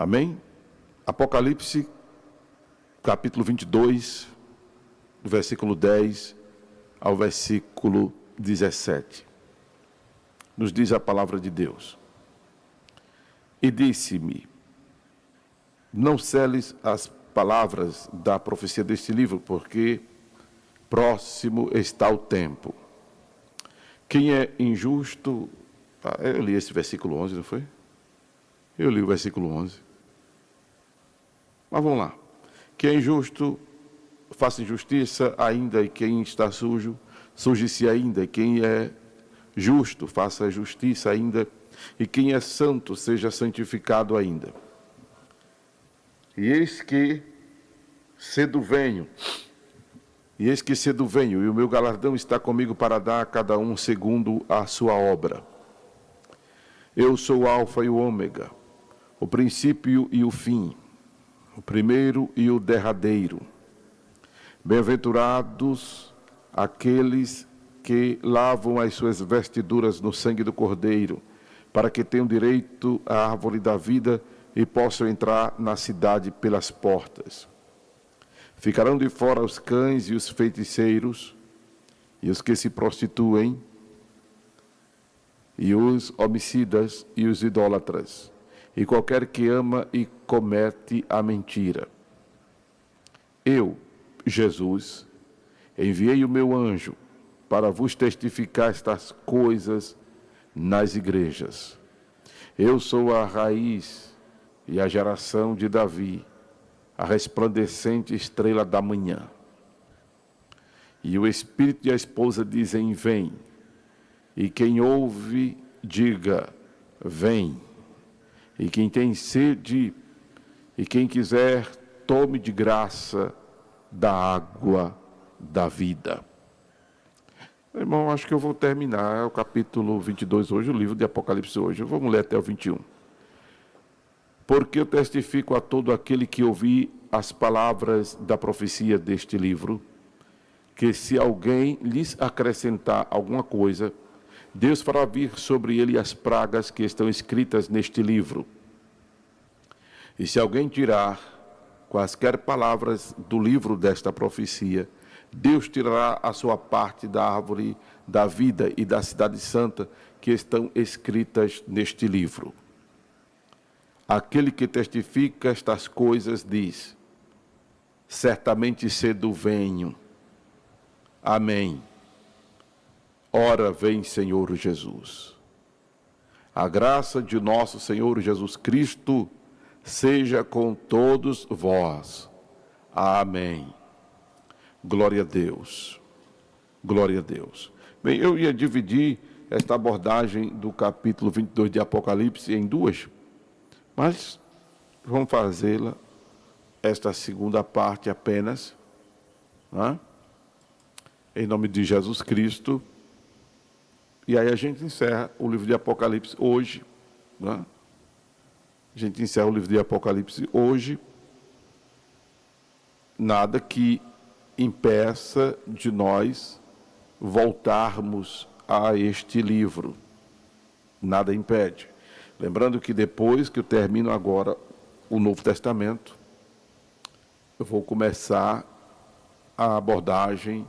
Amém? Apocalipse, capítulo 22, do versículo 10 ao versículo 17. Nos diz a palavra de Deus. E disse-me: não seles as palavras da profecia deste livro, porque próximo está o tempo. Quem é injusto... eu li esse versículo 11, não foi? Eu li o versículo 11. Mas vamos lá. Quem é injusto, faça injustiça ainda, e quem está sujo, suje-se ainda. E quem é justo, faça justiça ainda. E quem é santo, seja santificado ainda. E eis que cedo venho. E eis que cedo venho, e o meu galardão está comigo para dar a cada um segundo a sua obra. Eu sou o Alfa e o Ômega, o princípio e o fim, o primeiro e o derradeiro. Bem-aventurados aqueles que lavam as suas vestiduras no sangue do Cordeiro, para que tenham direito à árvore da vida e possam entrar na cidade pelas portas. Ficarão de fora os cães e os feiticeiros, e os que se prostituem, e os homicidas e os idólatras, e qualquer que ama e comete a mentira. Eu, Jesus, enviei o meu anjo para vos testificar estas coisas nas igrejas. Eu sou a raiz e a geração de Davi, a resplandecente estrela da manhã. E o Espírito e a esposa dizem: vem. E quem ouve, diga: vem. E quem tem sede, e quem quiser, tome de graça da água da vida. Irmão, acho que eu vou terminar o capítulo 22 hoje, o livro de Apocalipse hoje. Vamos ler até o 21. Porque eu testifico a todo aquele que ouvir as palavras da profecia deste livro, que se alguém lhes acrescentar alguma coisa, Deus fará vir sobre ele as pragas que estão escritas neste livro. E se alguém tirar quaisquer palavras do livro desta profecia, Deus tirará a sua parte da árvore da vida e da cidade santa que estão escritas neste livro. Aquele que testifica estas coisas diz: certamente cedo venho. Amém. Ora vem, Senhor Jesus. A graça de nosso Senhor Jesus Cristo seja com todos vós. Amém. Glória a Deus. Glória a Deus. Bem, eu ia dividir esta abordagem do capítulo 22 de Apocalipse em duas, mas vamos fazê-la, esta segunda parte apenas, né? Em nome de Jesus Cristo. E aí a gente encerra o livro de Apocalipse hoje, né? A gente encerra o livro de Apocalipse hoje. Nada que impeça de nós voltarmos a este livro. Nada impede. Lembrando que depois que eu termino agora o Novo Testamento, eu vou começar a abordagem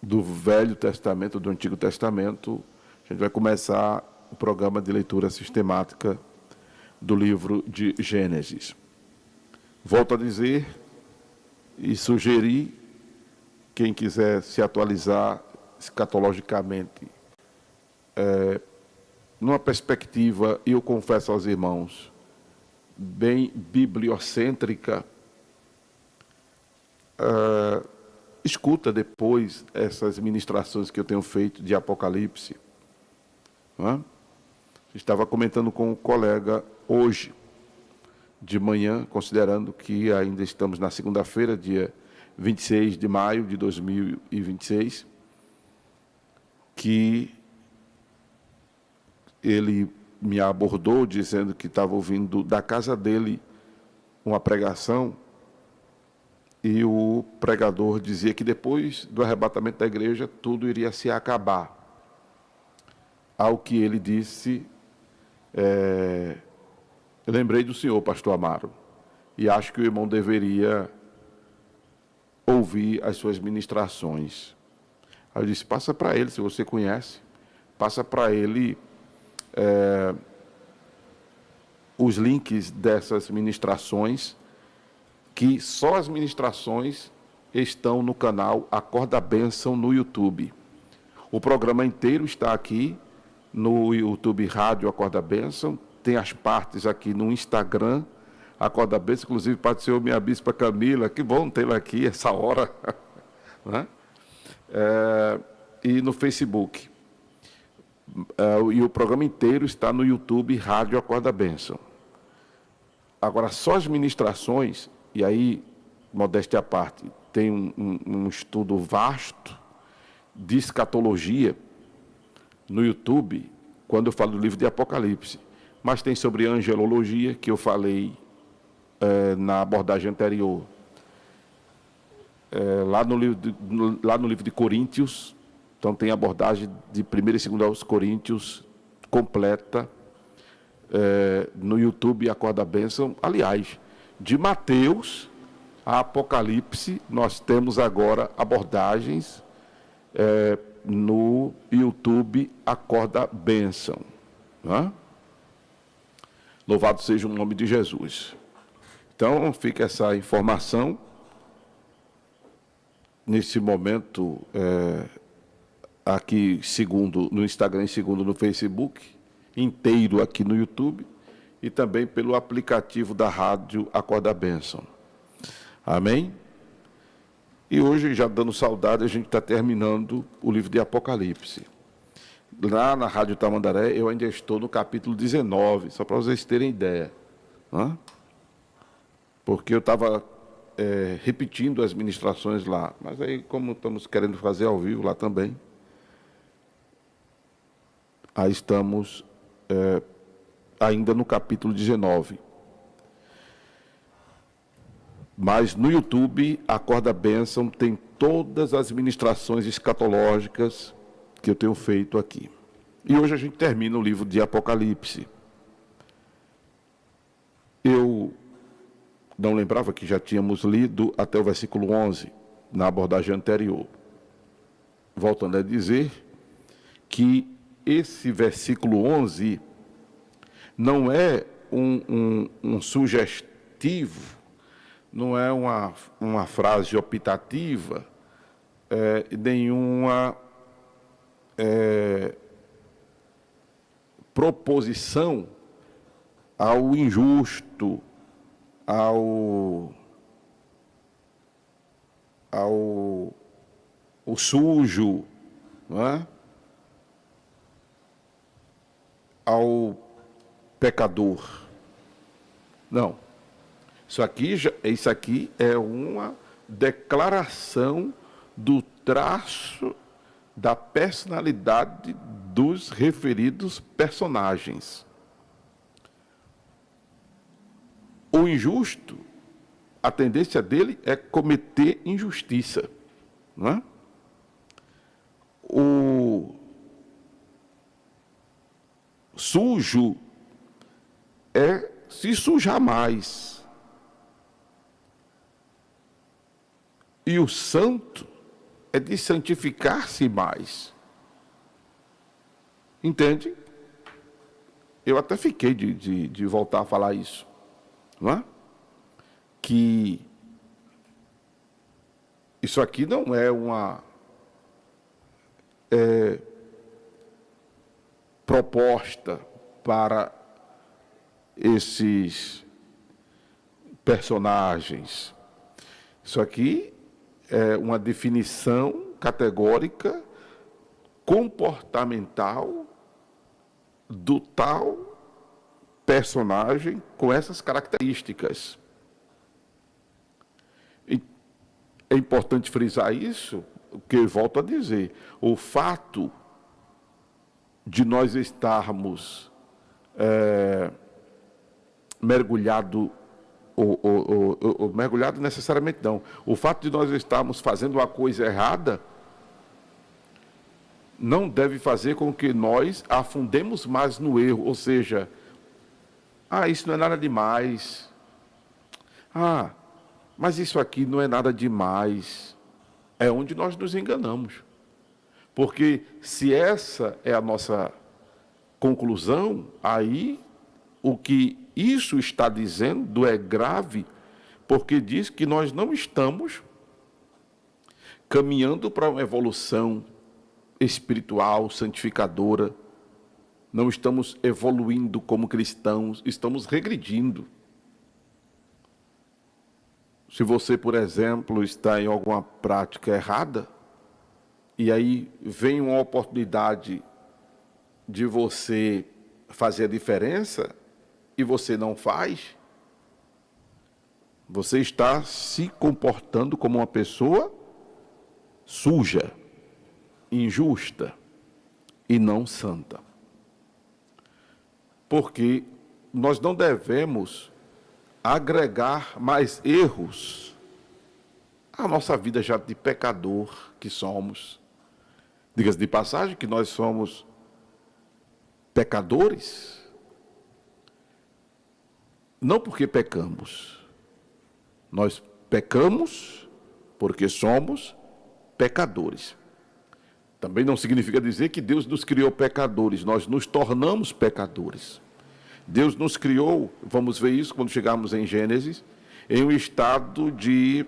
do Velho Testamento, do Antigo Testamento. A gente vai começar o programa de leitura sistemática do livro de Gênesis. Volto a dizer e sugerir, quem quiser se atualizar escatologicamente, numa perspectiva, eu confesso aos irmãos, bem bibliocêntrica, escuta depois essas ministrações que eu tenho feito de Apocalipse. Não é? Estava comentando com um colega hoje, de manhã, considerando que ainda estamos na segunda-feira, dia 26 de maio de 2026, que ele me abordou dizendo que estava ouvindo da casa dele uma pregação, e o pregador dizia que depois do arrebatamento da igreja tudo iria se acabar. Ao que ele disse, Eu lembrei do senhor, pastor Amaro, e acho que o irmão deveria ouvir as suas ministrações. Aí eu disse, passa para ele, se você conhece, passa para ele os links dessas ministrações, que só as ministrações estão no canal Acorda Bênção no YouTube. O programa inteiro está aqui no YouTube Rádio Acorda Bênção, tem as partes aqui no Instagram Acorda Bênção, inclusive participou minha bispa Camila, que bom tê-la aqui essa hora, né? E no Facebook. E o programa inteiro está no YouTube Rádio Acorda Bênção. Agora, só as ministrações, e aí, modéstia à parte, tem um estudo vasto de escatologia no YouTube, quando eu falo do livro de Apocalipse. Mas tem sobre angelologia, que eu falei na abordagem anterior. Lá no livro de Coríntios, então tem a abordagem de 1º e 2º aos Coríntios completa, no YouTube Acorda Bênção. Aliás, de Mateus a Apocalipse, nós temos agora abordagens no YouTube Acorda Bênção. Né? Louvado seja o nome de Jesus. Então, fica essa informação. Nesse momento, aqui, segundo no Instagram e segundo no Facebook, inteiro aqui no YouTube, e também pelo aplicativo da Rádio Acorda Bênção. Amém? E hoje, já dando saudade, a gente está terminando o livro de Apocalipse. Lá na Rádio Tamandaré, eu ainda estou no capítulo 19, só para vocês terem ideia. Né? Porque eu estava repetindo as ministrações lá. Mas aí, como estamos querendo fazer ao vivo lá também, aí estamos ainda no capítulo 19. Mas no YouTube, Acorda Bênção tem todas as ministrações escatológicas que eu tenho feito aqui. E hoje a gente termina o livro de Apocalipse. Eu não lembrava que já tínhamos lido até o versículo 11, na abordagem anterior. Voltando a dizer que esse versículo 11 não é um sugestivo, não é uma frase optativa, nenhuma proposição ao injusto, ao sujo, não é? Ao pecador. Não. Isso aqui é uma declaração do traço da personalidade dos referidos personagens. O injusto, a tendência dele é cometer injustiça, não é? O sujo é se sujar mais. E o santo é de santificar-se mais. Entende? Eu até fiquei de voltar a falar isso. Não é? Que isso aqui não é uma proposta para esses personagens. Isso aqui é uma definição categórica, comportamental do tal personagem com essas características. E é importante frisar isso, porque eu volto a dizer, o fato de nós estarmos mergulhado necessariamente não, o fato de nós estarmos fazendo uma coisa errada não deve fazer com que nós afundemos mais no erro, ou seja, Ah, isso não é nada demais. Ah, mas isso aqui não é nada demais. É onde nós nos enganamos. Porque se essa é a nossa conclusão, aí o que isso está dizendo é grave, porque diz que nós não estamos caminhando para uma evolução espiritual, santificadora, não estamos evoluindo como cristãos, estamos regredindo. Se você, por exemplo, está em alguma prática errada, e aí vem uma oportunidade de você fazer a diferença, e você não faz, você está se comportando como uma pessoa suja, injusta e não santa. Porque nós não devemos agregar mais erros à nossa vida já de pecador que somos. Diga-se de passagem que nós somos pecadores, não porque pecamos. Nós pecamos porque somos pecadores. Também não significa dizer que Deus nos criou pecadores, nós nos tornamos pecadores. Deus nos criou, vamos ver isso quando chegarmos em Gênesis, em um estado de...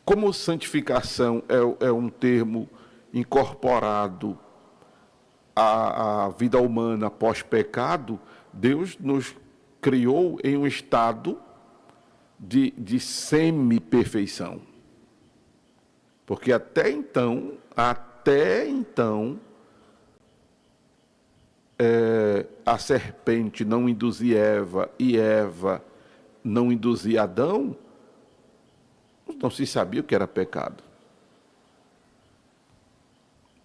Como santificação é um termo incorporado à vida humana pós-pecado, Deus nos criou em um estado de semi-perfeição. Porque até então, a serpente não induzia Eva e Eva não induzia Adão, não se sabia o que era pecado.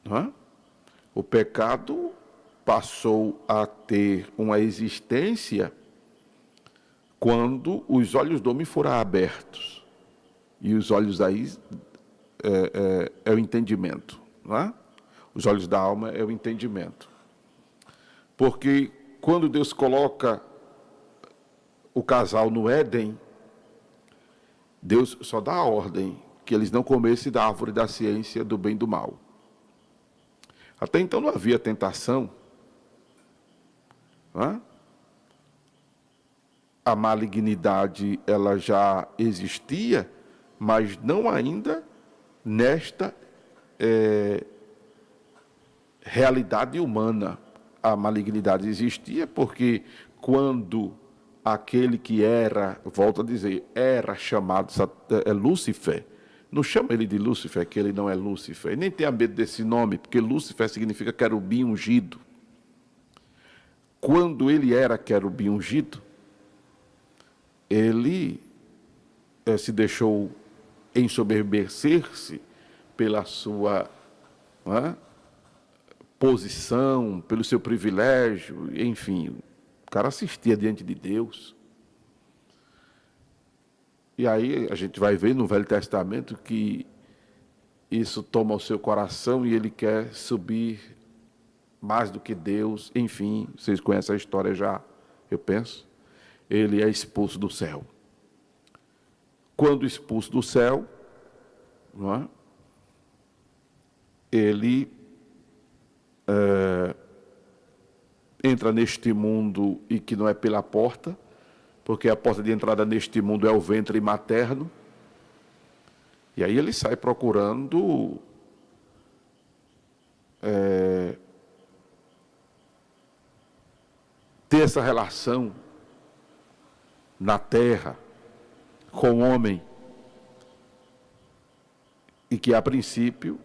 Não é? O pecado passou a ter uma existência quando os olhos do homem foram abertos. E os olhos aí é o entendimento. Não é? Os olhos da alma é o entendimento. Porque quando Deus coloca o casal no Éden, Deus só dá a ordem que eles não comessem da árvore da ciência do bem e do mal. Até então não havia tentação. Não é? A malignidade ela já existia, mas não ainda nesta realidade humana. A malignidade existia porque quando aquele que era, volto a dizer, era chamado Lúcifer, não chama ele de Lúcifer, que ele não é Lúcifer, e nem tenha medo desse nome, porque Lúcifer significa querubim ungido. Quando ele era querubim ungido, ele se deixou ensoberbecer-se pela sua posição, pelo seu privilégio, enfim, o cara assistia diante de Deus. E aí a gente vai ver no Velho Testamento que isso toma o seu coração e ele quer subir mais do que Deus. Enfim, vocês conhecem a história já, eu penso. Ele é expulso do céu. Quando expulso do céu, não é? Ele entra neste mundo e que não é pela porta, porque a porta de entrada neste mundo é o ventre materno. E aí ele sai procurando ter essa relação na terra com o homem, e que a princípio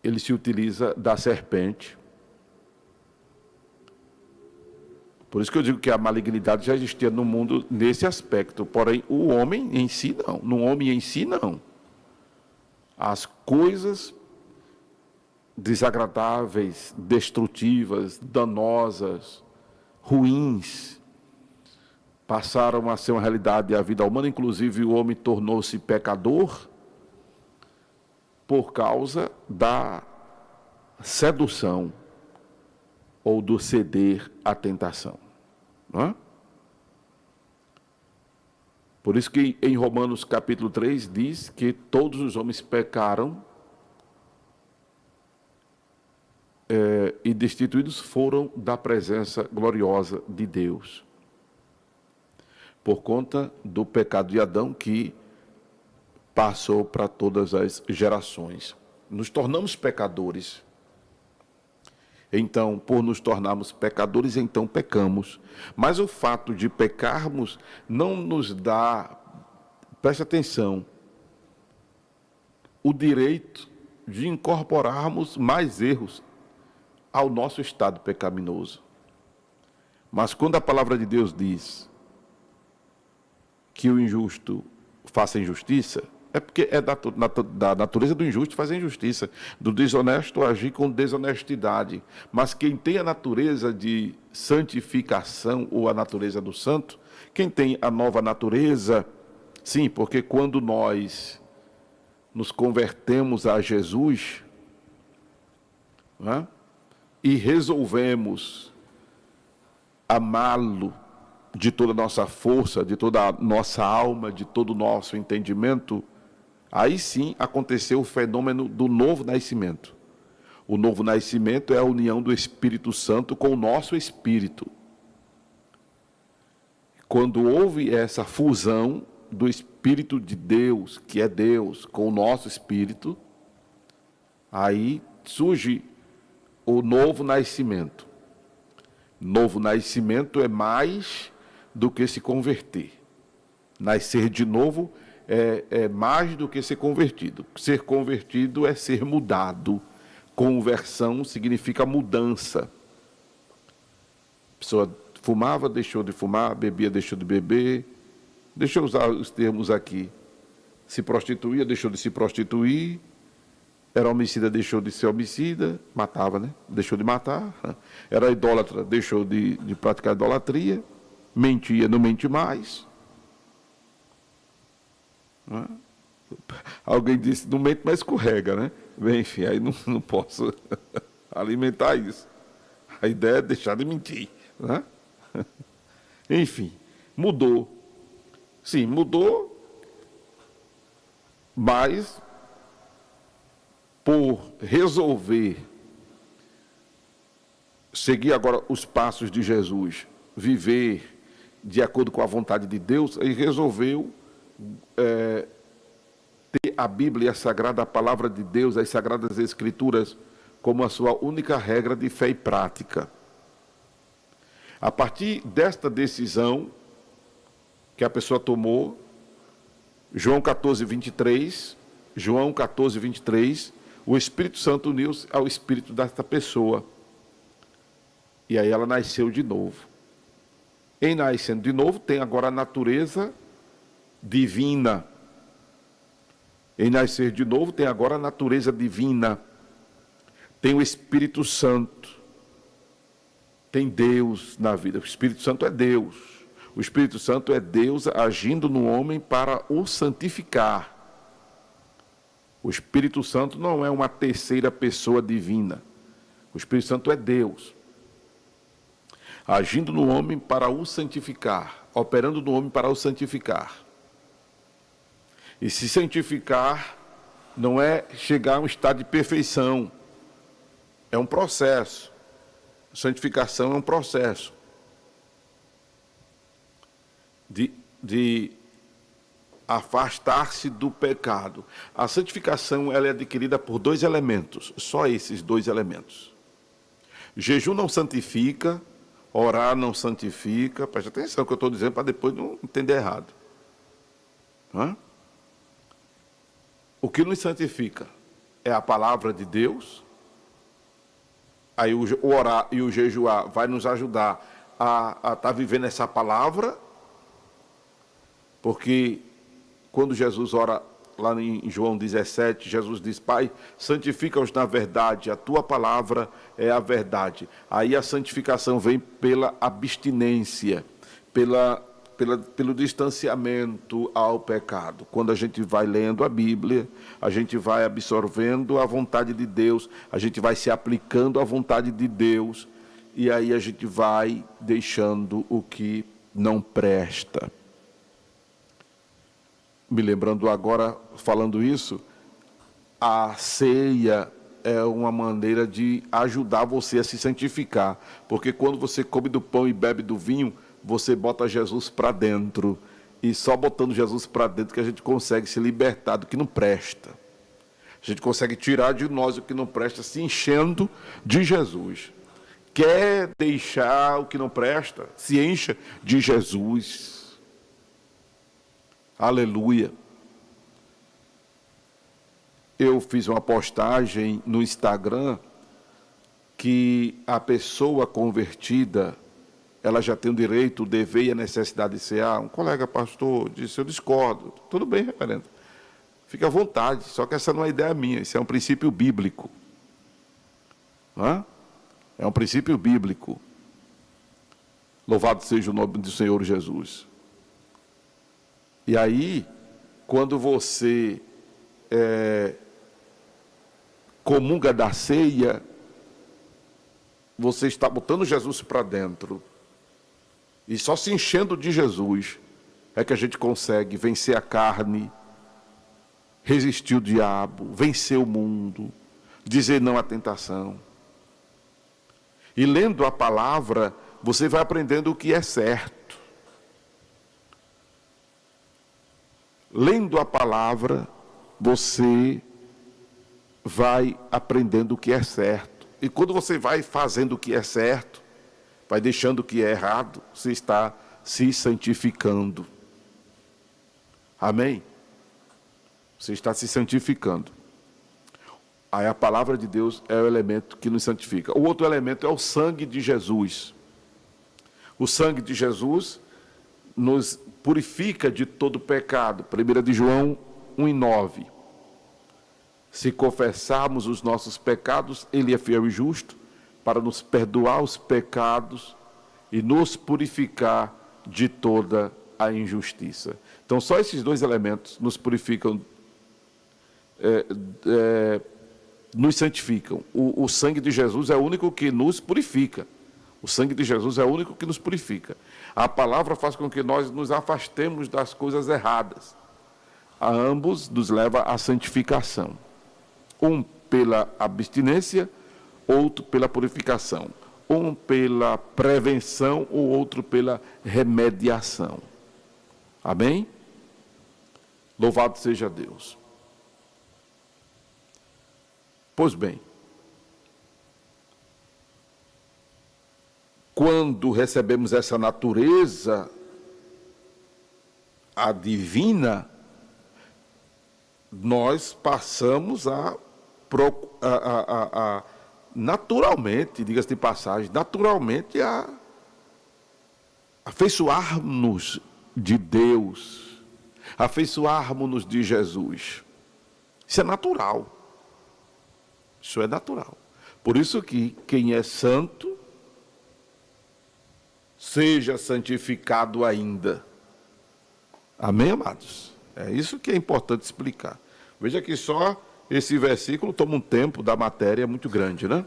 ele se utiliza da serpente. Por isso que eu digo que a malignidade já existia no mundo nesse aspecto, porém o homem em si não. No homem em si não. As coisas desagradáveis, destrutivas, danosas, ruins, passaram a ser uma realidade da vida humana, inclusive o homem tornou-se pecador por causa da sedução, ou do ceder à tentação. Não é? Por isso que em Romanos capítulo 3 diz que todos os homens pecaram e destituídos foram da presença gloriosa de Deus, por conta do pecado de Adão que passou para todas as gerações. Nos tornamos pecadores. Então, por nos tornarmos pecadores, então pecamos. Mas o fato de pecarmos não nos dá, preste atenção, o direito de incorporarmos mais erros ao nosso estado pecaminoso. Mas quando a palavra de Deus diz que o injusto faça injustiça, é porque é da natureza do injusto fazer injustiça, do desonesto agir com desonestidade. Mas quem tem a natureza de santificação ou a natureza do santo, quem tem a nova natureza, sim, porque quando nós nos convertemos a Jesus, né, e resolvemos amá-lo de toda a nossa força, de toda a nossa alma, de todo o nosso entendimento, aí sim aconteceu o fenômeno do novo nascimento. O novo nascimento é a união do Espírito Santo com o nosso espírito. Quando houve essa fusão do Espírito de Deus, que é Deus, com o nosso espírito, aí surge o novo nascimento. Novo nascimento é mais do que se converter. Nascer de novo é mais do que ser convertido. Ser convertido é ser mudado. Conversão significa mudança. A pessoa fumava, deixou de fumar, bebia, deixou de beber. Deixa eu usar os termos aqui. Se prostituía, deixou de se prostituir. Era homicida, deixou de ser homicida. Matava, né? Deixou de matar. Era idólatra, deixou de praticar idolatria. Mentia, não mente mais. Não é? Alguém disse, não mente, mas escorrega, né? Bem, enfim, aí não posso alimentar isso. A ideia é deixar de mentir, né? Enfim, mudou. Sim, mudou, mas por resolver seguir agora os passos de Jesus, viver de acordo com a vontade de Deus, ele resolveu ter a Bíblia, a Sagrada Palavra de Deus, as Sagradas Escrituras, como a sua única regra de fé e prática. A partir desta decisão que a pessoa tomou, João 14, 23, o Espírito Santo uniu-se ao Espírito desta pessoa. E aí ela nasceu de novo. Em nascendo de novo, tem agora a natureza divina. Em nascer de novo, tem agora a natureza divina. Tem o Espírito Santo. Tem Deus na vida. O Espírito Santo é Deus. O Espírito Santo é Deus agindo no homem para o santificar. O Espírito Santo não é uma terceira pessoa divina. O Espírito Santo é Deus agindo no homem para o santificar, operando no homem para o santificar. E se santificar não é chegar a um estado de perfeição, é um processo. Santificação é um processo de afastar-se do pecado. A santificação ela é adquirida por dois elementos, só esses dois elementos. Jejum não santifica, orar não santifica. Preste atenção no que eu estou dizendo para depois não entender errado. O que nos santifica é a palavra de Deus. Aí o orar e o jejuar vai nos ajudar a estar vivendo essa palavra, porque quando Jesus ora lá em João 17, Jesus diz, Pai, santifica-os na verdade, a tua palavra é a Aí a santificação vem pela abstinência, pelo distanciamento ao pecado. Quando a gente vai lendo a Bíblia, a gente vai absorvendo a vontade de Deus, a gente vai se aplicando à vontade de Deus, e aí a gente vai deixando o que não presta. Me lembrando agora, falando isso, a ceia é uma maneira de ajudar você a se santificar, porque quando você come do pão e bebe do vinho, você bota Jesus para dentro, e só botando Jesus para dentro que a gente consegue se libertar do que não presta. A gente consegue tirar de nós o que não presta, se enchendo de Jesus. Quer deixar o que não presta? Se encha de Jesus. Aleluia. Eu fiz uma postagem no Instagram que a pessoa convertida, ela já tem o direito, o dever e a necessidade de cear. Um colega pastor disse, eu discordo. Tudo bem, reverendo. Fique à vontade, só que essa não é ideia minha, isso é um princípio bíblico. É um princípio bíblico. Louvado seja o nome do Senhor Jesus. E aí, quando você comunga da ceia, você está botando Jesus para dentro. E só se enchendo de Jesus é que a gente consegue vencer a carne, resistir o diabo, vencer o mundo, dizer não à tentação. E lendo a palavra, você vai aprendendo o que é certo. Lendo a palavra, você vai aprendendo o que é certo. E quando você vai fazendo o que é certo, vai deixando o que é errado, você está se santificando. Amém? Você está se santificando. Aí a palavra de Deus é o elemento que nos santifica. O outro elemento é o sangue de Jesus. O sangue de Jesus nos purifica de todo pecado. 1 de João 1:9. Se confessarmos os nossos pecados, Ele é fiel e justo para nos perdoar os pecados e nos purificar de toda a injustiça. Então, só esses dois elementos nos purificam, nos santificam. O sangue de Jesus é o único que nos purifica. O sangue de Jesus é o único que nos purifica. A palavra faz com que nós nos afastemos das coisas erradas. A ambos nos leva à santificação. Um pela abstinência, outro pela purificação. Um pela prevenção, o outro pela remediação. Amém? Louvado seja Deus. Pois bem, quando recebemos essa natureza, a divina, nós passamos a naturalmente, diga-se de passagem, naturalmente a afeiçoar-nos de Deus, afeiçoarmos-nos de Jesus. Isso é natural. Isso é natural. Por isso que quem é santo, seja santificado ainda. Amém, amados? É isso que é importante explicar. Veja que só esse versículo toma um tempo da matéria muito grande, né?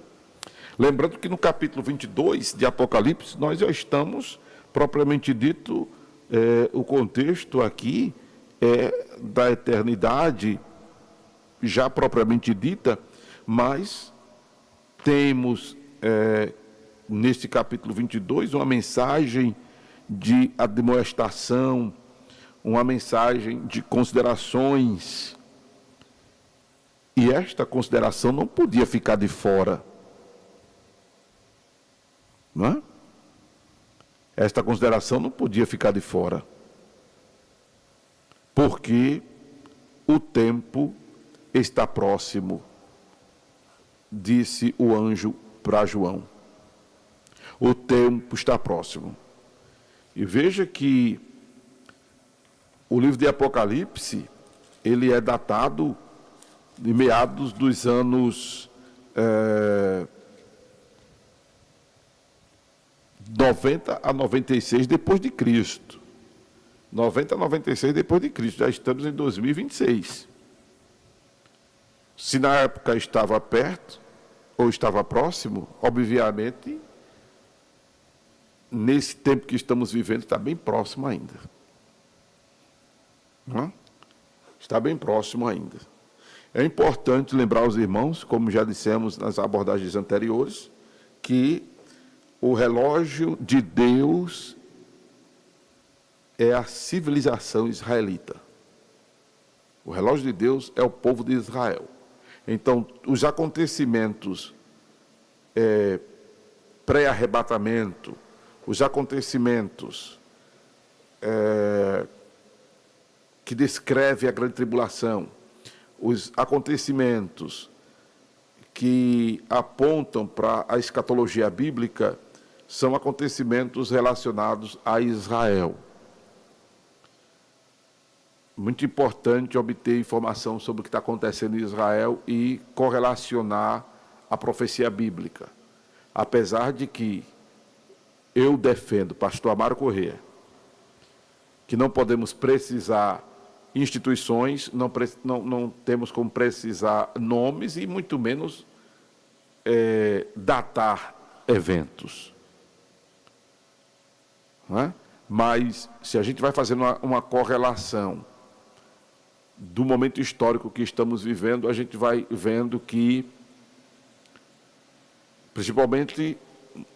Lembrando que no capítulo 22 de Apocalipse, nós já estamos, propriamente dito, o contexto aqui é da eternidade, já propriamente dita, mas temos, neste capítulo 22, uma mensagem de admoestação, uma mensagem de considerações. E esta consideração não podia ficar de fora. Não é? Esta consideração não podia ficar de fora. Porque o tempo está próximo, disse o anjo para João. O tempo está próximo. E veja que o livro de Apocalipse, ele é datado de meados dos anos 90 a 96 depois de Cristo. 90 a 96 depois de Cristo. Já estamos em 2026. Se na época estava perto ou estava próximo, obviamente nesse tempo que estamos vivendo, está bem próximo ainda. Não? Está bem próximo ainda. É importante lembrar aos irmãos, como já dissemos nas abordagens anteriores, que o relógio de Deus é a civilização israelita. O relógio de Deus é o povo de Israel. Então, os acontecimentos pré-arrebatamento, os acontecimentos que descrevem a grande tribulação, os acontecimentos que apontam para a escatologia bíblica, são acontecimentos relacionados a Israel. Muito importante obter informação sobre o que está acontecendo em Israel e correlacionar a profecia bíblica. Apesar de que eu defendo, pastor Amaro Corrêa, que não podemos precisar instituições, não temos como precisar nomes e muito menos datar eventos. Não é? Mas, se a gente vai fazendo uma correlação do momento histórico que estamos vivendo, a gente vai vendo que, principalmente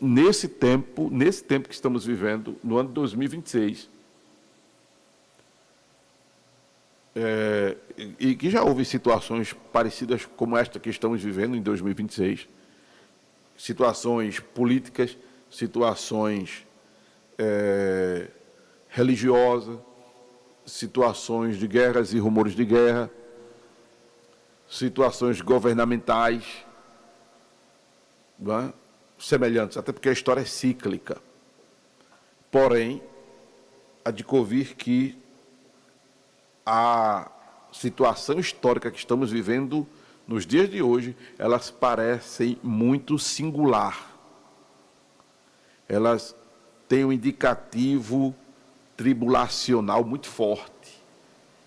nesse tempo que estamos vivendo, no ano de 2026, e que já houve situações parecidas como esta que estamos vivendo em 2026, situações políticas, situações religiosas, situações de guerras e rumores de guerra, situações governamentais, não é? Semelhantes, até porque a história é cíclica. Porém, há de convir que a situação histórica que estamos vivendo nos dias de hoje, elas parecem muito singular. Elas têm um indicativo tribulacional muito forte.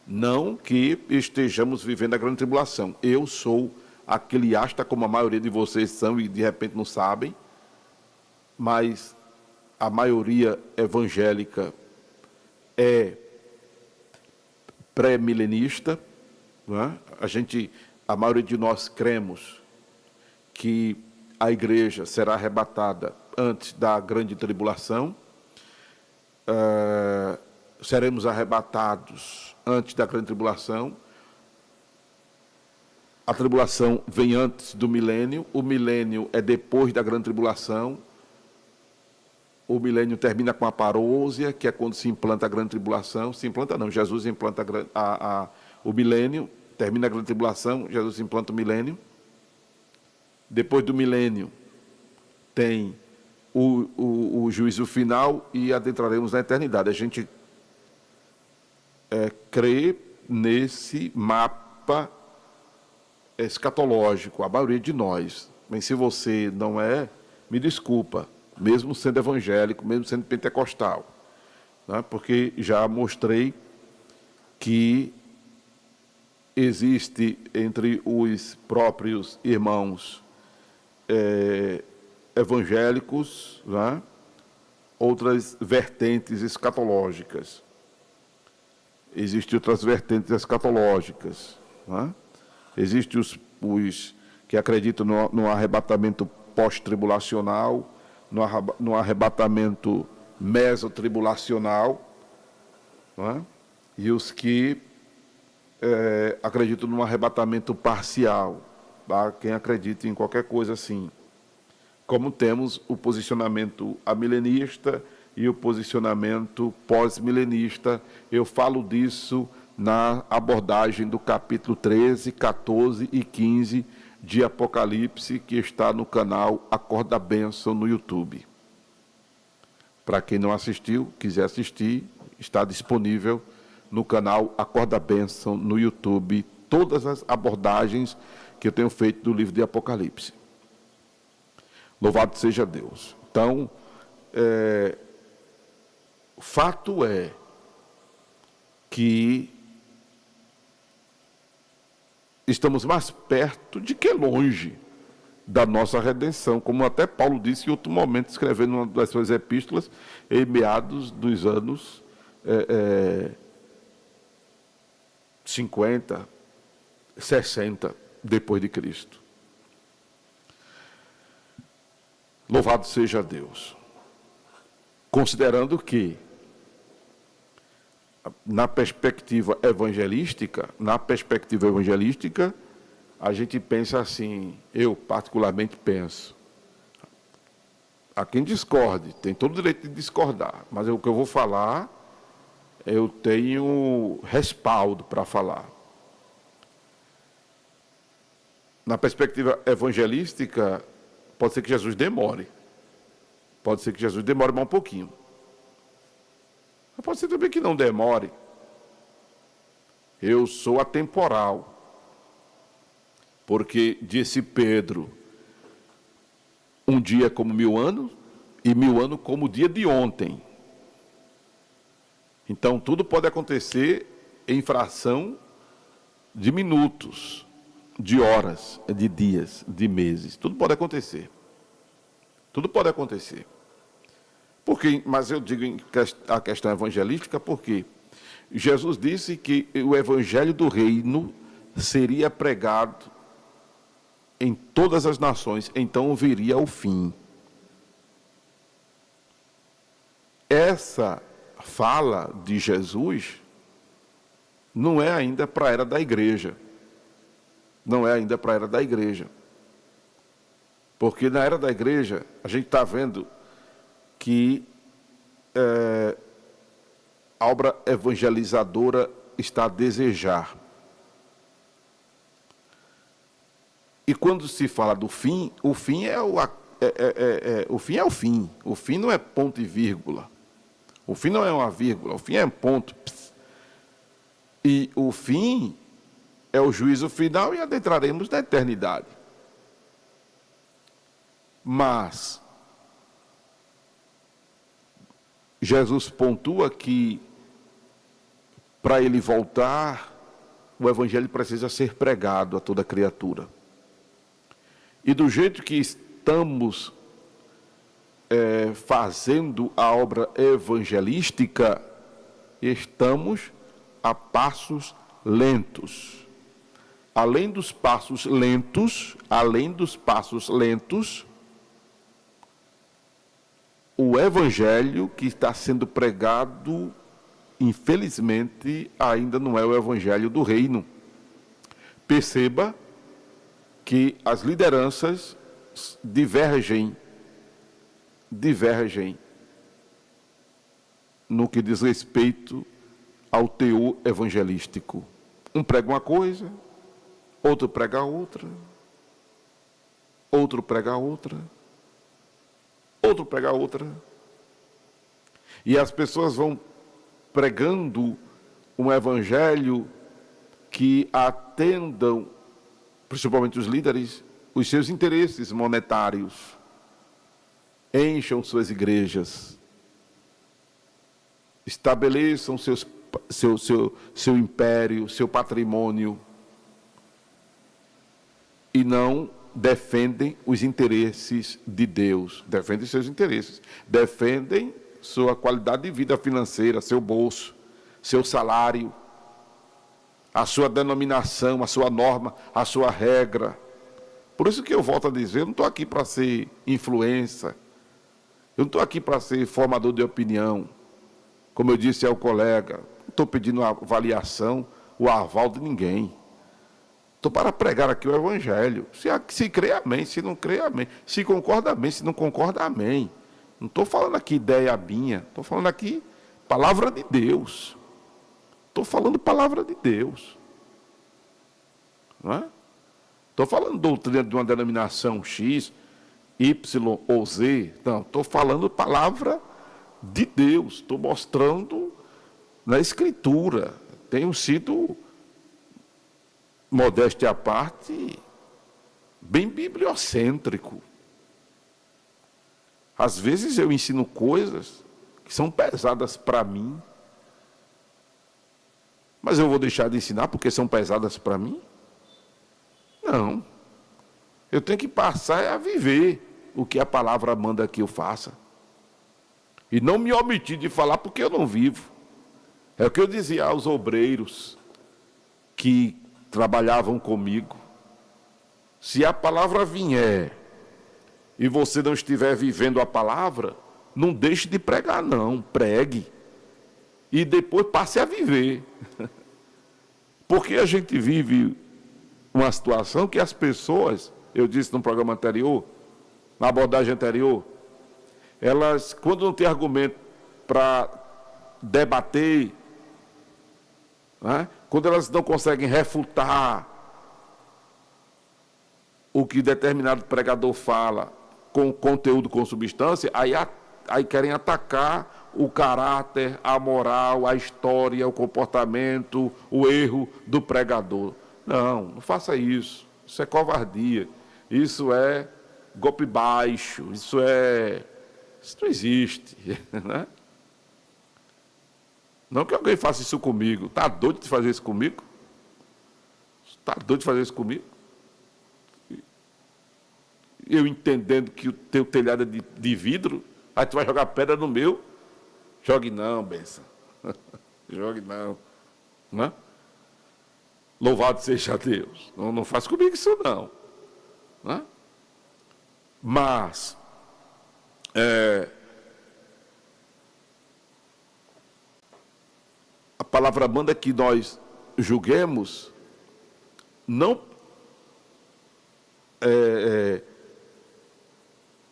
Não que estejamos vivendo a grande tribulação. Eu sou aquele asta, como a maioria de vocês são e de repente não sabem, mas a maioria evangélica é pré-milenista, não é? A maioria de nós cremos que a igreja será arrebatada antes da grande tribulação, seremos arrebatados antes da grande tribulação. A tribulação vem antes do milênio, o milênio é depois da grande tribulação. O milênio termina com a parousia, que é quando se implanta a grande tribulação. Se implanta não, Jesus implanta o milênio, termina a grande tribulação, Jesus implanta o milênio. Depois do milênio tem o juízo final e adentraremos na eternidade. A gente crê nesse mapa escatológico, a maioria de nós. Mas se você não é, me desculpa, mesmo sendo evangélico, mesmo sendo pentecostal, né? Porque já mostrei que existe entre os próprios irmãos evangélicos, né, outras vertentes escatológicas. Existem outras vertentes escatológicas. Né? Existem os que acreditam no arrebatamento pós-tribulacional, no arrebatamento mesotribulacional, né? E os que acreditam no arrebatamento parcial, tá? Quem acredita em qualquer coisa assim. Como temos o posicionamento amilenista e o posicionamento pós-milenista. Eu falo disso na abordagem do capítulo 13, 14 e 15 de Apocalipse, que está no canal Acorda da Bênção no YouTube. Para quem não assistiu, quiser assistir, está disponível no canal Acorda da Bênção no YouTube, todas as abordagens que eu tenho feito do livro de Apocalipse. Louvado seja Deus. Então, o fato é que estamos mais perto de que longe da nossa redenção, como até Paulo disse em outro momento, escrevendo uma das suas epístolas, em meados dos anos 50, 60 depois de Cristo. Louvado seja Deus. Considerando que, na perspectiva evangelística, a gente pensa assim, eu particularmente penso, há quem discorde, tem todo o direito de discordar, mas o que eu vou falar, eu tenho respaldo para falar. Na perspectiva evangelística, pode ser que Jesus demore. Pode ser que Jesus demore mais um pouquinho. Mas pode ser também que não demore. Eu sou atemporal. Porque disse Pedro, um dia como 1000 anos, e 1000 anos como o dia de ontem. Então, tudo pode acontecer em fração de minutos, de horas, de dias, de meses. Tudo pode acontecer. Tudo pode acontecer. Porque, mas eu digo a questão evangelística porque Jesus disse que o evangelho do reino seria pregado em todas as nações, então viria o fim. Essa fala de Jesus não é ainda para a era da igreja. Não é ainda para a era da igreja. Porque na era da igreja, a gente está vendo que a obra evangelizadora está a desejar. E quando se fala do fim, o fim é o fim é o fim. O fim não é ponto e vírgula. O fim não é uma vírgula, o fim é um ponto. E o fim é o juízo final e adentraremos na eternidade. Mas Jesus pontua que para ele voltar, o evangelho precisa ser pregado a toda criatura. E do jeito que estamos fazendo a obra evangelística, estamos a passos lentos. Além dos passos lentos, o evangelho que está sendo pregado, infelizmente, ainda não é o evangelho do reino. Perceba que as lideranças divergem no que diz respeito ao teor evangelístico. Um prega uma coisa, outro prega outra, outro prega outra, outro prega outra. E as pessoas vão pregando um evangelho que atendam, principalmente os líderes, os seus interesses monetários. Encham suas igrejas. Estabeleçam seu império, seu patrimônio. E não defendem os interesses de Deus. Defendem seus interesses. Defendem sua qualidade de vida financeira, seu bolso, seu salário, a sua denominação, a sua norma, a sua regra. Por isso que eu volto a dizer, eu não estou aqui para ser influência, eu não estou aqui para ser formador de opinião, como eu disse ao colega, não estou pedindo uma avaliação, o aval de ninguém. Estou para pregar aqui o evangelho. Se crê, amém, se não crê, amém. Se concorda, amém, se não concorda, amém. Não estou falando aqui ideia minha, estou falando aqui palavra de Deus. Estou falando palavra de Deus. Não é? Estou falando doutrina de uma denominação X, Y ou Z. Não, estou falando palavra de Deus. Estou mostrando na Escritura. Tenho sido, modéstia à parte, bem bibliocêntrico. Às vezes eu ensino coisas que são pesadas para mim, mas eu vou deixar de ensinar porque são pesadas para mim? Não. Eu tenho que passar a viver o que a palavra manda que eu faça. E não me omitir de falar porque eu não vivo. É o que eu dizia aos obreiros que trabalhavam comigo. Se a palavra vier e você não estiver vivendo a palavra, não deixe de pregar não, pregue. E depois passe a viver. Porque a gente vive uma situação que as pessoas, eu disse no programa anterior, na abordagem anterior, elas, quando não tem argumento para debater, né, quando elas não conseguem refutar o que determinado pregador fala com conteúdo, com substância, aí querem atacar o caráter, a moral, a história, o comportamento, o erro do pregador. Não faça isso. Isso é covardia. Isso é golpe baixo. Isso não existe. Né? Não que alguém faça isso comigo. Está doido de fazer isso comigo? Está doido de fazer isso comigo? Eu entendendo que o teu telhado é de vidro, aí tu vai jogar pedra no meu. Jogue não, benção. Jogue não. Né? Louvado seja Deus. Não faça comigo isso não. Né? Mas, a palavra manda que nós julguemos, não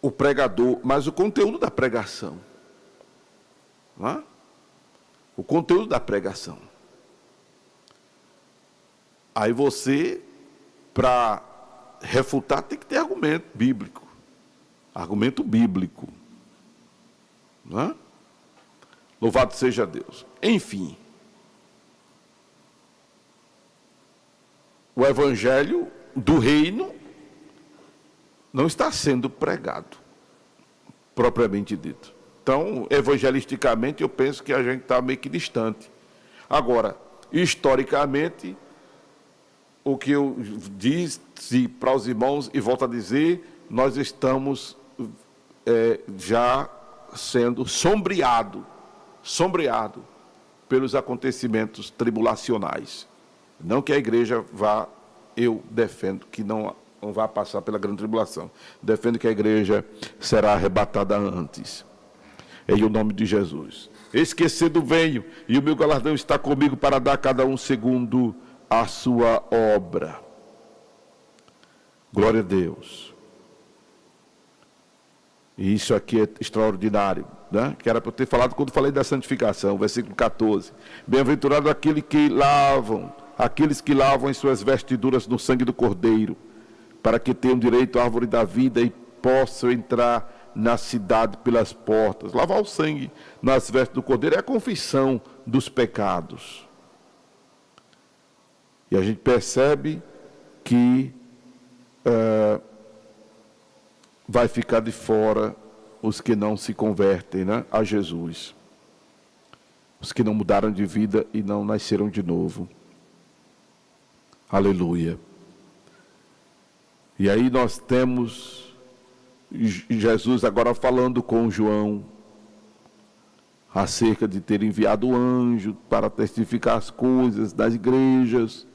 o pregador, mas o conteúdo da pregação. Não é? O conteúdo da pregação. Aí você, para refutar, tem que ter argumento bíblico. Argumento bíblico. Não é? Louvado seja Deus. Enfim. O evangelho do reino não está sendo pregado, propriamente dito. Então, evangelisticamente, eu penso que a gente está meio que distante. Agora, historicamente, o que eu disse para os irmãos, e volto a dizer, nós estamos já sendo sombreado pelos acontecimentos tribulacionais. Não que a igreja vá, eu defendo que não vá passar pela grande tribulação. Defendo que a igreja será arrebatada antes. Em o nome de Jesus. Esquecido venho, e o meu galardão está comigo para dar a cada um segundo a sua obra. Glória a Deus. E isso aqui é extraordinário, né? Que era para eu ter falado quando falei da santificação, versículo 14. Bem-aventurado aqueles que lavam as suas vestiduras no sangue do Cordeiro, para que tenham direito à árvore da vida e possam entrar na cidade pelas portas. Lavar o sangue nas vestes do Cordeiro é a confissão dos pecados. E a gente percebe que vai ficar de fora os que não se convertem, né, a Jesus. Os que não mudaram de vida e não nasceram de novo. Aleluia. E aí nós temos Jesus agora falando com João acerca de ter enviado o anjo para testificar as coisas das igrejas.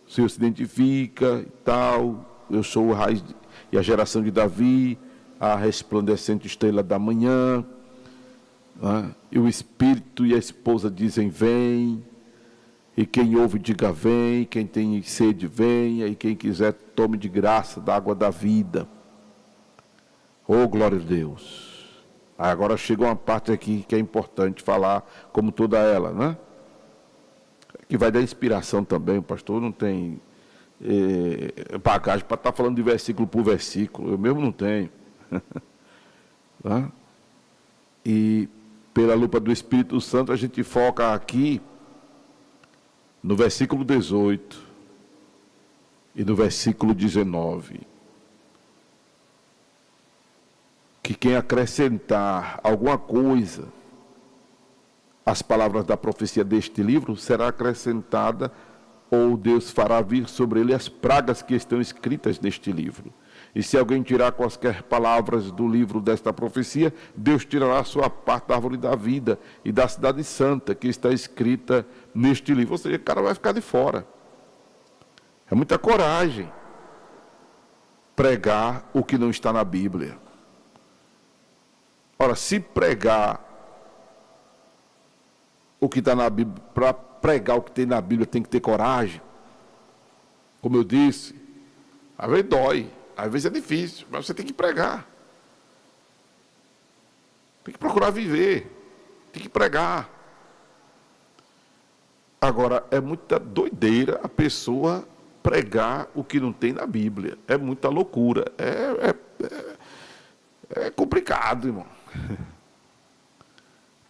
O Senhor se identifica e tal. Eu sou o raiz e a geração de Davi, a resplandecente estrela da manhã. Né? E o Espírito e a esposa dizem: vem. E quem ouve, diga vem. Quem tem sede, venha. E quem quiser, tome de graça da água da vida. Oh, glória a Deus. Agora chega uma parte aqui que é importante falar, como toda ela, né? Que vai dar inspiração também. O pastor não tem bagagem para estar falando de versículo por versículo. Eu mesmo não tenho. Tá? E pela lupa do Espírito Santo a gente foca aqui no versículo 18 e no versículo 19. Que quem acrescentar alguma coisa às palavras da profecia deste livro, será acrescentada, ou Deus fará vir sobre ele as pragas que estão escritas neste livro. E se alguém tirar quaisquer palavras do livro desta profecia, Deus tirará a sua parte da árvore da vida e da cidade santa, que está escrita neste livro. Ou seja, o cara vai ficar de fora. É muita coragem pregar o que não está na Bíblia. Ora, se pregar o que está na Bíblia, para pregar o que tem na Bíblia, tem que ter coragem. Como eu disse, às vezes dói, às vezes é difícil, mas você tem que pregar. Tem que procurar viver, tem que pregar. Agora, é muita doideira a pessoa pregar o que não tem na Bíblia. É muita loucura. É complicado, irmão.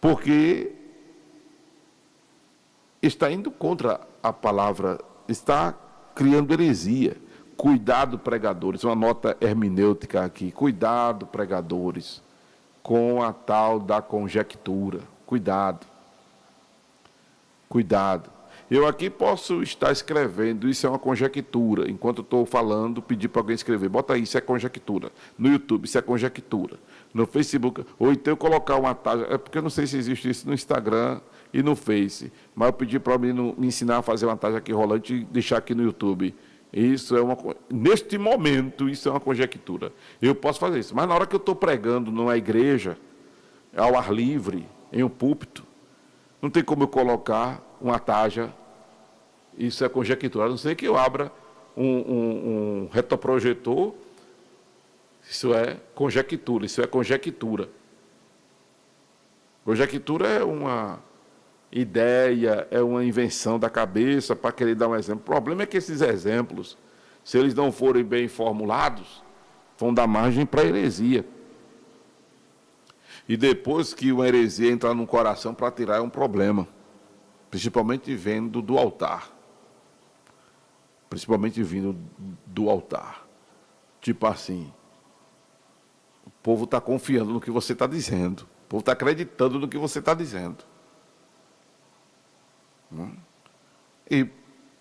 Porque está indo contra a palavra, está criando heresia. Cuidado, pregadores. Uma nota hermenêutica aqui. Cuidado, pregadores, com a tal da conjectura. Cuidado. Cuidado. Eu aqui posso estar escrevendo, isso é uma conjectura. Enquanto eu estou falando, pedir para alguém escrever. Bota aí, isso é conjectura. No YouTube, isso é conjectura. No Facebook, ou então eu colocar uma taxa. É porque eu não sei se existe isso no Instagram e no Face. Mas eu pedi para me ensinar a fazer uma taxa aqui rolante e deixar aqui no YouTube. Isso é neste momento, isso é uma conjectura. Eu posso fazer isso. Mas na hora que eu estou pregando numa igreja, ao ar livre, em um púlpito, não tem como eu colocar uma taxa. Isso é conjectura. A não ser que eu abra um retroprojetor. Isso é conjectura. Isso é conjectura. Conjectura é uma ideia, é uma invenção da cabeça para querer dar um exemplo. O problema é que esses exemplos, se eles não forem bem formulados, vão dar margem para heresia. E depois que uma heresia entrar no coração para tirar é um problema. Principalmente vindo do altar. Principalmente vindo do altar. Tipo assim, o povo está confiando no que você está dizendo. O povo está acreditando no que você está dizendo. E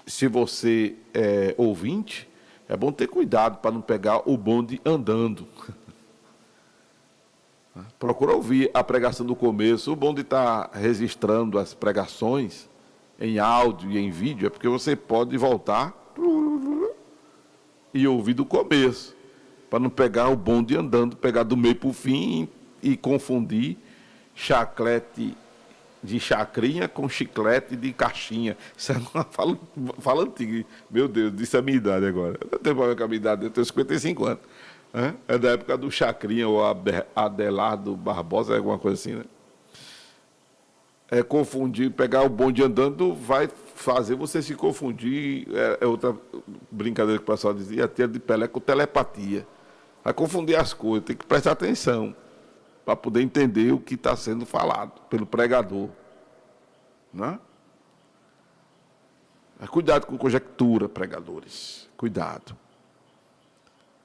se você é ouvinte, é bom ter cuidado para não pegar o bonde andando. Procura ouvir a pregação do começo. O bonde está registrando as pregações em áudio e em vídeo, é porque você pode voltar e ouvir do começo, para não pegar o bonde andando, pegar do meio para o fim e confundir chaclete de chacrinha com chiclete de caixinha. Isso é uma fala antiga. Meu Deus, disse a minha idade agora. Eu não tenho problema com a minha idade, eu tenho 55 anos. É da época do Chacrinha ou Adelardo Barbosa, alguma coisa assim, né? É confundir, pegar o bonde andando vai fazer você se confundir. É outra brincadeira que o pessoal dizia, ter de Pelé com telepatia. Vai confundir as coisas, tem que prestar atenção para poder entender o que está sendo falado pelo pregador. Né? Cuidado com conjectura, pregadores. Cuidado.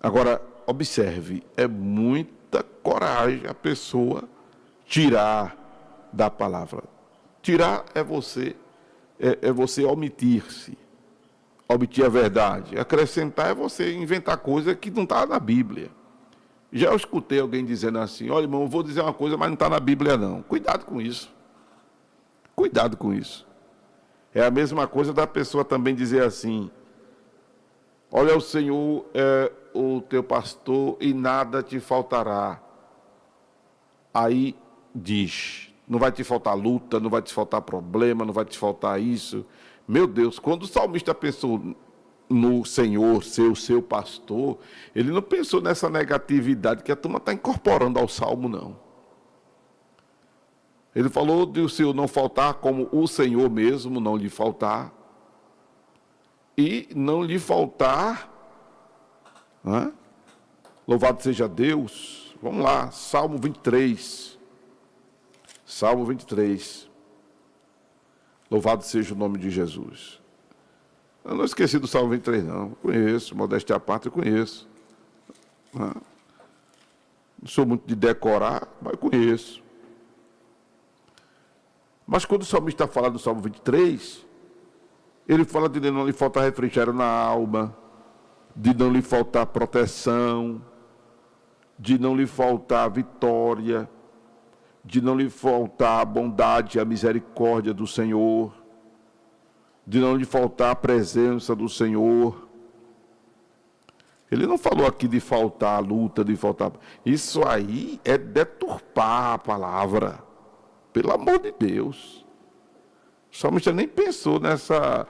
Agora, observe, é muita coragem a pessoa tirar da palavra. Tirar é você omitir-se, omitir a verdade. Acrescentar é você inventar coisa que não está na Bíblia. Já eu escutei alguém dizendo assim, olha, irmão, eu vou dizer uma coisa, mas não está na Bíblia, não. Cuidado com isso. Cuidado com isso. É a mesma coisa da pessoa também dizer assim, olha, o Senhor é o teu pastor e nada te faltará. Aí diz, não vai te faltar luta, não vai te faltar problema, não vai te faltar isso. Meu Deus, quando o salmista pensou no Senhor ser o seu pastor, ele não pensou nessa negatividade que a turma está incorporando ao salmo, não. Ele falou de o Senhor não faltar como o Senhor mesmo não lhe faltar. E não lhe faltar, né? Louvado seja Deus. Vamos lá, Salmo 23. Salmo 23. Louvado seja o nome de Jesus. Eu não esqueci do Salmo 23, não. Conheço, modéstia à parte, eu conheço. Não sou muito de decorar, mas conheço. Mas quando o salmista fala do Salmo 23, ele fala de não lhe falta refrigério na alma. de não lhe faltar proteção, de não lhe faltar vitória, de não lhe faltar a bondade e a misericórdia do Senhor, de não lhe faltar a presença do Senhor. Ele não falou aqui de faltar a luta, de faltar... Isso aí é deturpar a palavra. Pelo amor de Deus. O salmista nem pensou nessa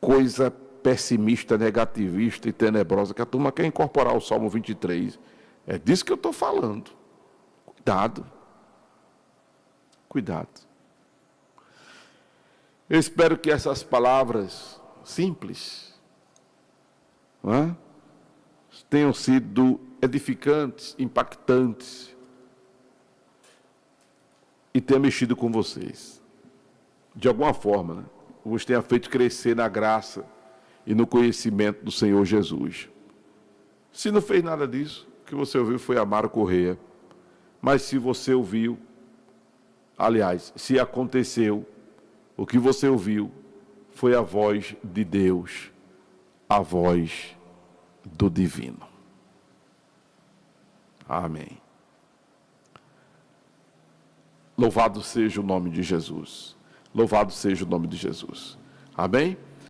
coisa pessimista, negativista e tenebrosa que a turma quer incorporar o Salmo 23. É disso que eu estou falando. Cuidado. Cuidado. Eu espero que essas palavras simples, não é, tenham sido edificantes, impactantes e tenham mexido com vocês. De alguma forma, né? Vos tenha feito crescer na graça e no conhecimento do Senhor Jesus. Se não fez nada disso, o que você ouviu foi Amaro Correia. Mas se você ouviu, aliás, se aconteceu, o que você ouviu foi a voz de Deus, a voz do divino. Amém. Louvado seja o nome de Jesus. Louvado seja o nome de Jesus. Amém?